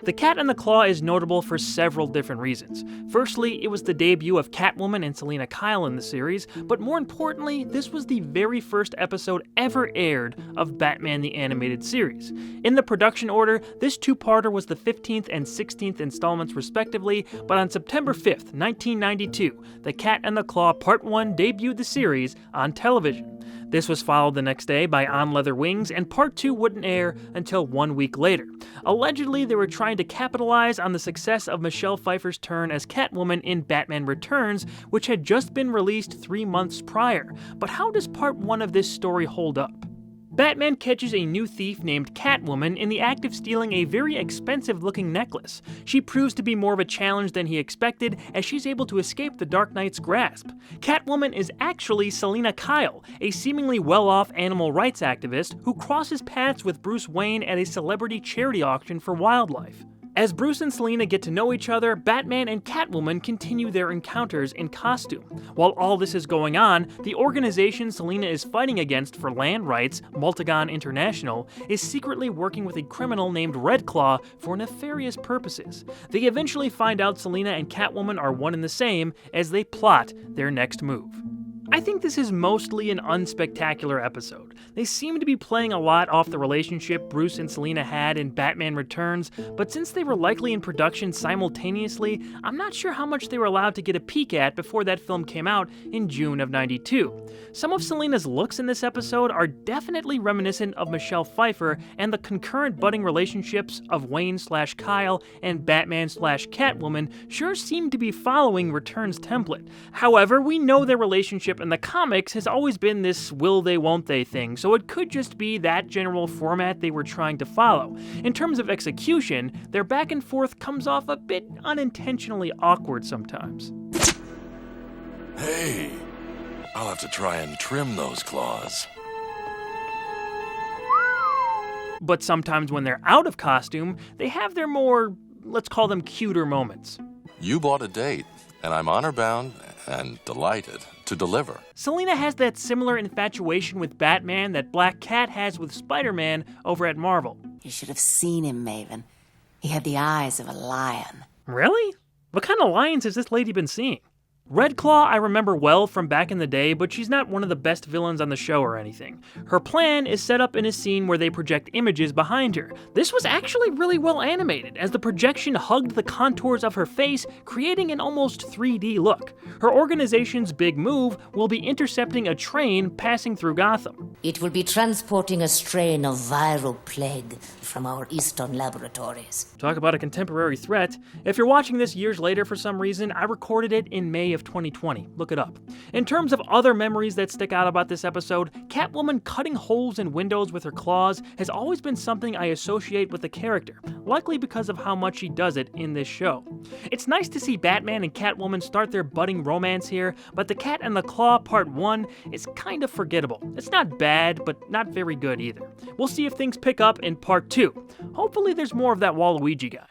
The Cat and the Claw is notable for several different reasons. Firstly, it was the debut of Catwoman and Selina Kyle in the series, but more importantly, this was the very first episode ever aired of Batman the Animated Series. In the production order, this two-parter was the 15th and 16th installments respectively, but on September 5th, 1992, The Cat and the Claw Part 1 debuted the series on television. This was followed the next day by On Leather Wings, and Part 2 wouldn't air until 1 week later. Allegedly, they were trying to capitalize on the success of Michelle Pfeiffer's turn as Catwoman in Batman Returns, which had just been released 3 months prior. But how does Part 1 of this story hold up? Batman catches a new thief named Catwoman in the act of stealing a very expensive-looking necklace. She proves to be more of a challenge than he expected, as she's able to escape the Dark Knight's grasp. Catwoman is actually Selina Kyle, a seemingly well-off animal rights activist who crosses paths with Bruce Wayne at a celebrity charity auction for wildlife. As Bruce and Selina get to know each other, Batman and Catwoman continue their encounters in costume. While all this is going on, the organization Selina is fighting against for land rights, Multigon International, is secretly working with a criminal named Red Claw for nefarious purposes. They eventually find out Selina and Catwoman are one and the same as they plot their next move. I think this is mostly an unspectacular episode. They seem to be playing a lot off the relationship Bruce and Selina had in Batman Returns, but since they were likely in production simultaneously, I'm not sure how much they were allowed to get a peek at before that film came out in June of '92. Some of Selina's looks in this episode are definitely reminiscent of Michelle Pfeiffer, and the concurrent budding relationships of Wayne/Kyle and Batman/Catwoman sure seem to be following Returns' template. However, we know their relationship in the comics has always been this will they won't they thing, so it could just be that general format they were trying to follow. In terms of execution, their back and forth comes off a bit unintentionally awkward sometimes. Hey, I'll have to try and trim those claws. But sometimes when they're out of costume, they have their more, let's call them cuter moments. You bought a date, and I'm honor-bound and delighted to deliver. Selina has that similar infatuation with Batman that Black Cat has with Spider-Man over at Marvel. You should have seen him, Maven. He had the eyes of a lion. Really? What kind of lions has this lady been seeing? Red Claw I remember well from back in the day, but she's not one of the best villains on the show or anything. Her plan is set up in a scene where they project images behind her. This was actually really well animated, as the projection hugged the contours of her face, creating an almost 3D look. Her organization's big move will be intercepting a train passing through Gotham. It will be transporting a strain of viral plague from our eastern laboratories. Talk about a contemporary threat. If you're watching this years later for some reason, I recorded it in May of 2020. Look it up. In terms of other memories that stick out about this episode, Catwoman cutting holes in windows with her claws has always been something I associate with the character, likely because of how much she does it in this show. It's nice to see Batman and Catwoman start their budding romance here, but The Cat and the Claw Part 1 is kind of forgettable. It's not bad, but not very good either. We'll see if things pick up in Part 2. Hopefully there's more of that Waluigi guy.